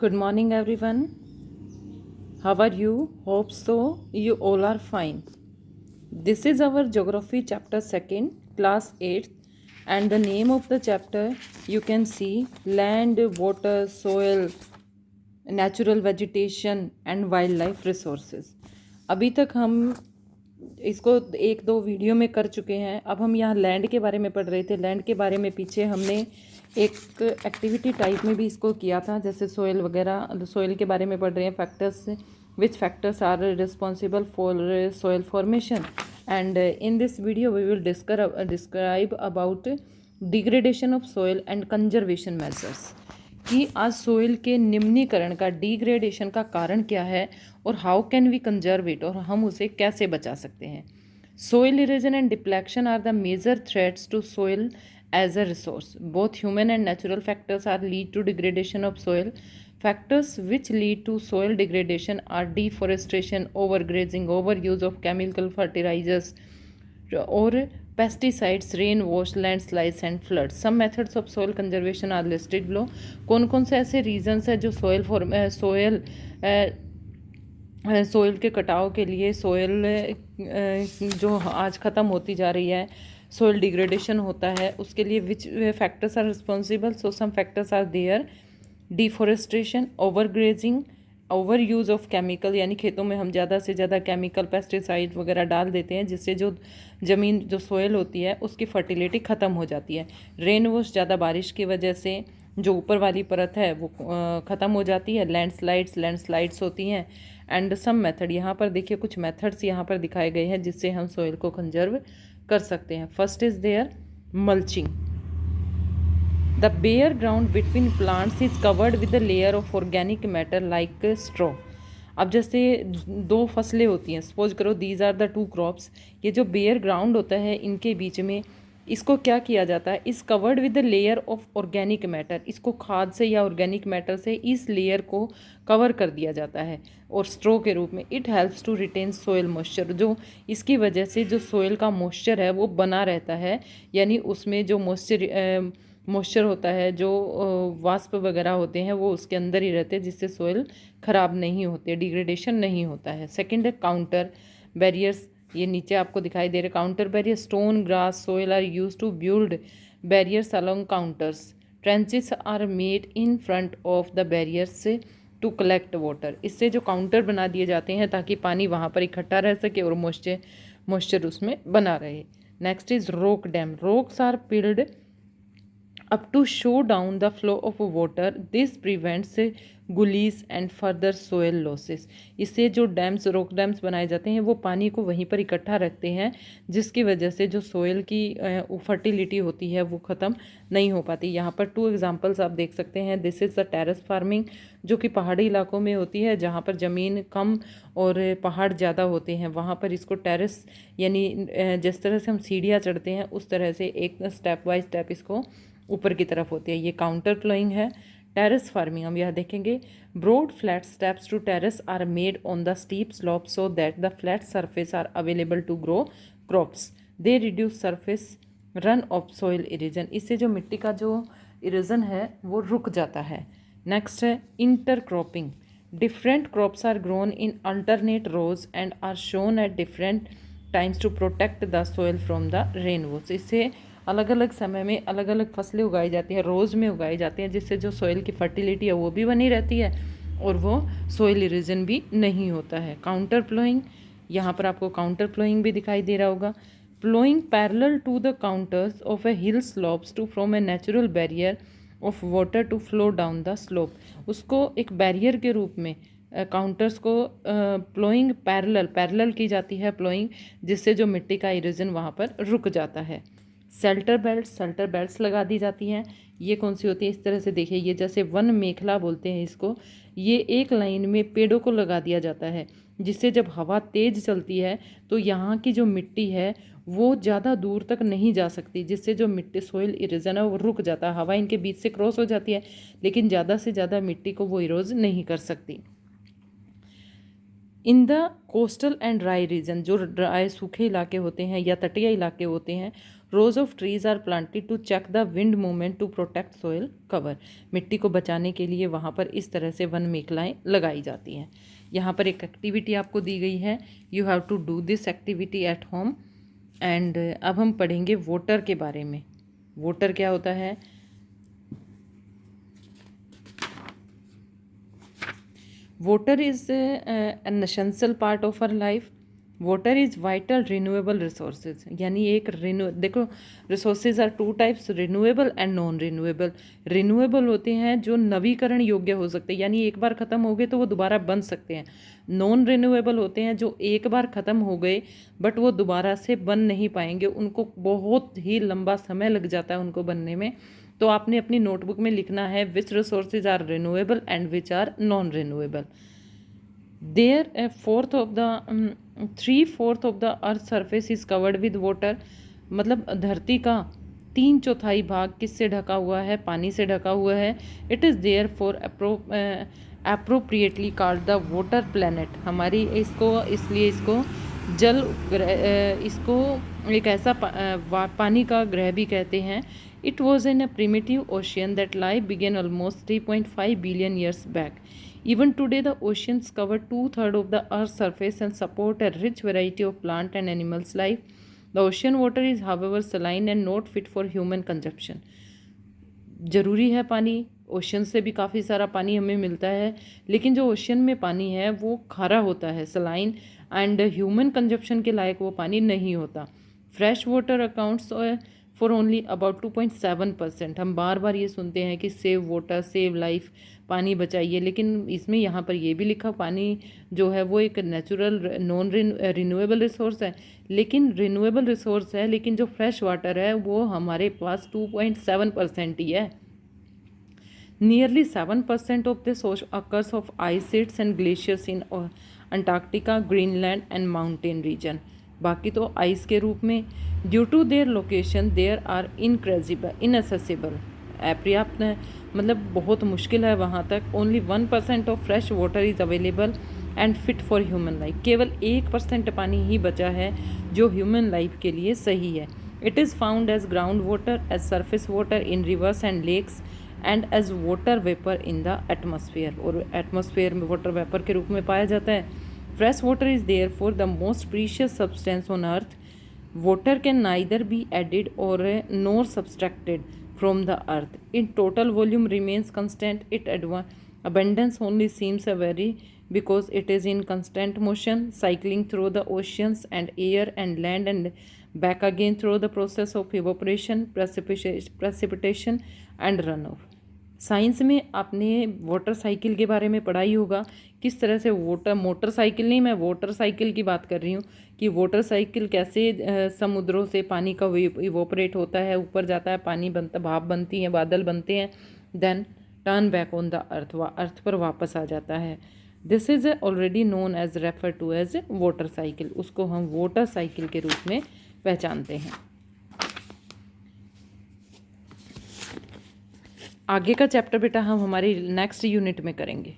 Good morning, everyone. How are you? Hope so. You all are fine. This is our Geography chapter 2nd, class 8th, and the name of the chapter you can see land, water, soil, natural vegetation and wild life resources. अभी तक हम इसको एक दो video में कर चुके हैं। अब हम यहाँ लैंड के बारे में पढ़ रहे थे। लैंड के बारे में पीछे हमने एक एक्टिविटी टाइप में भी इसको किया था, जैसे सोयल वगैरह। सोयल के बारे में पढ़ रहे हैं, factors, which factors are responsible for soil formation. And in this video we will describe about degradation of soil and conservation measures, कि आज सोइल के निम्नीकरण का, डिग्रेडेशन का कारण क्या है और how can we conserve it, और हम उसे कैसे बचा सकते हैं। Soil erosion and depletion are the major threats to soil as a resource. Both human and natural factors are lead to degradation of soil. Factors which lead to soil degradation are deforestation, overgrazing, over use of chemical fertilisers और pesticides, rain wash, landslides and floods. Some methods of soil conservation are listed below. कौन कौन से ऐसे reasons है जो soil के कटाव के लिए, सोयल जो आज ख़त्म होती जा रही है, सोयल डिग्रेडेशन होता है, उसके लिए which factors are responsible. So some factors are there: deforestation, over grazing, over use of chemical, यानी खेतों में हम ज़्यादा से ज़्यादा केमिकल, पेस्टिसाइड वगैरह डाल देते हैं, जिससे जो ज़मीन, जो सोयल होती है, उसकी फर्टिलिटी ख़त्म हो जाती है। रेन वॉश, ज़्यादा बारिश की वजह से जो ऊपर वाली परत है वो ख़त्म हो जाती है। लैंडस्लाइड्स होती हैं। एंड सम मेथड, यहाँ पर देखिए कुछ मेथड्स यहाँ पर दिखाए गए हैं जिससे हम सोयल को कंजर्व कर सकते हैं। First is there mulching. The bare ground between plants is covered with a layer of organic matter like straw. अब जैसे दो फसलें होती हैं, सपोज करो these are the two crops. ये जो बेयर ग्राउंड होता है इनके बीच में, इसको क्या किया जाता है, इस covered with the layer of organic matter. इसको खाद से या ऑर्गेनिक मैटर से इस लेयर को कवर कर दिया जाता है और स्ट्रो के रूप में। It helps to retain soil moisture, जो इसकी वजह से जो सोयल का मॉइस्चर है वो बना रहता है, यानी उसमें जो मॉइस्चर होता है, जो वाष्प वगैरह होते हैं वो उसके अंदर ही रहते हैं, जिससे सोयल ख़राब नहीं होते, डिग्रेडेशन नहीं होता है। सेकंड है काउंटर बैरियर्स। ये नीचे आपको दिखाई दे रहे contour barrier. Stone, grass, soil are use to build barriers along contours. Trenches are made in front of the barriers to collect water. इससे जो काउंटर बना दिए जाते हैं ताकि पानी वहाँ पर इकट्ठा रह सके और मॉइस्चर उसमें बना रहे। Next is rock dam. Rocks are piled up to show down the flow of water. This prevents gullies and further soil losses. इससे जो डैम्स, रोक डैम्स बनाए जाते हैं वो पानी को वहीं पर इकट्ठा रखते हैं, जिसकी वजह से जो सोयल की फर्टिलिटी होती है वो ख़त्म नहीं हो पाती। यहाँ पर टू एग्जांपल्स आप देख सकते हैं। This is the terrace farming, जो कि पहाड़ी इलाकों में होती है, जहाँ पर ज़मीन कम और पहाड़ ज़्यादा होते हैं, वहाँ पर इसको टेरेस, यानी जिस तरह से हम सीढ़ियाँ चढ़ते हैं उस तरह से एक स्टेप बाय स्टेप इसको ऊपर की तरफ होती है। ये काउंटर फ्लोइंग है। टेरेस फार्मिंग हम यह देखेंगे। Broad flat steps to terrace are made on the steep slope so that the flat surface are available to grow crops. They reduce surface run off soil erosion. इससे जो मिट्टी का जो erosion है वो रुक जाता है। नेक्स्ट है intercropping. Different crops are grown in alternate rows and are sown at different times to protect the soil from the rain wash. इससे अलग अलग समय में अलग अलग फसलें उगाई जाती हैं, रोज़ में उगाई जाती हैं, जिससे जो सोइल की फर्टिलिटी है वो भी बनी रहती है और वो सोइल इरोजन भी नहीं होता है। काउंटर प्लोइंग, यहाँ पर आपको काउंटर प्लोइंग भी दिखाई दे रहा होगा। Ploughing parallel to the contours of a hill slopes to from a natural barrier of water to flow down the slope. उसको एक बैरियर के रूप में काउंटर्स को प्लोइंग पैरेलल की जाती है, प्लोइंग, जिससे जो मिट्टी का इरोजन वहाँ पर रुक जाता है। सेल्टर बेल्ट्स लगा दी जाती हैं। ये कौन सी होती है, इस तरह से देखिए, ये जैसे वन मेखला बोलते हैं इसको। ये एक लाइन में पेड़ों को लगा दिया जाता है, जिससे जब हवा तेज़ चलती है तो यहाँ की जो मिट्टी है वो ज़्यादा दूर तक नहीं जा सकती, जिससे जो मिट्टी, सोइल इरोजन है वो रुक जाता है। हवा इनके बीच से क्रॉस हो जाती है, लेकिन ज़्यादा से ज़्यादा मिट्टी को वो इरोज नहीं कर सकती। In the coastal and dry region, जो ड्राई सूखे इलाके होते हैं या तटीय इलाके होते हैं, rows of trees are planted to check the wind movement to protect soil cover. मिट्टी को बचाने के लिए वहाँ पर इस तरह से वन मेखलाएँ लगाई जाती हैं। यहाँ पर एक एक्टिविटी आपको दी गई है, you have to do this activity at home. And अब हम पढ़ेंगे वोटर के बारे में। वोटर क्या होता है? Water is an essential part of our life. Water is vital renewable resources, यानी एक देखो resources are two types, renewable and non renewable. renewable होते हैं जो नवीकरण योग्य हो सकते हैं, यानी एक बार ख़त्म हो गए तो वो दोबारा बन सकते हैं। नॉन रिन्यूएबल होते हैं जो एक बार ख़त्म हो गए बट वो दोबारा से बन नहीं पाएंगे, उनको बहुत ही लंबा समय लग जाता है उनको बनने में। तो आपने अपनी नोटबुक में लिखना है which resources are renewable and which are non renewable. There 3/4 of the earth surface is covered with water, मतलब धरती का 3/4 भाग किससे ढका हुआ है? पानी से ढका हुआ है। It is therefore appropriately called the water planet. हमारी इसलिए इसको जल इसको एक ऐसा पानी का ग्रह भी कहते हैं। It was in a primitive ocean that life began almost 3.5 billion years back. Even today, the oceans cover 2/3 of the Earth's surface and support a rich variety of plant and animals' life. The ocean water is, however, saline and not fit for human consumption. ज़रूरी है पानी, ocean से भी काफ़ी सारा पानी हमें मिलता है, लेकिन जो ओशन में पानी है वो खारा होता है, सलाइन, एंड ह्यूमन कंजप्शन के लायक वो पानी नहीं होता। Fresh water accounts for only about 2.7%। हम बार बार ये सुनते हैं कि सेव वाटर, सेव लाइफ, पानी बचाइए, लेकिन इसमें यहाँ पर ये भी लिखा पानी जो है वो एक नेचुरल नॉन रिन्यूएबल रिसोर्स है, लेकिन रिन्यूएबल रिसोर्स है, लेकिन जो फ्रेश वाटर है वो हमारे पास 2.7% ही है। Nearly 7% of this occurs of ice sheets and glaciers in Antarctica, Greenland and mountain region. बाकी तो आइस के रूप में। Due to their location there are inaccessible, अपर्याप्त है, मतलब बहुत मुश्किल है वहाँ तक। Only 1% of fresh water is available and fit for human life. केवल 1% पानी ही बचा है जो ह्यूमन लाइफ के लिए सही है। It is found as ground water, as surface water in rivers and lakes and as water vapour in the atmosphere, और एटमॉस्फेयर में वाटर वेपर के रूप में पाया जाता है। Fresh water is therefore the most precious substance on earth. Water can neither be added or nor subtracted from the earth. In total volume remains constant. Its abundance only seems a vary because it is in constant motion, cycling through the oceans and air and land and back again through the process of evaporation, precipitation and runoff. Science में आपने water cycle के बारे में पढ़ा ही होगा, किस तरह से मोटरसाइकिल नहीं, मैं वाटर साइकिल की बात कर रही हूँ कि वाटर साइकिल कैसे समुद्रों से पानी का इवोपरेट होता है, ऊपर जाता है, पानी बनता, भाप बनती है, बादल बनते हैं, then turn back on the earth, earth पर वापस आ जाता है। This is already known as refer to as water cycle. उसको हम वाटर साइकिल के रूप में पहचानते हैं। आगे का चैप्टर बेटा हम हमारी नेक्स्ट यूनिट में करेंगे।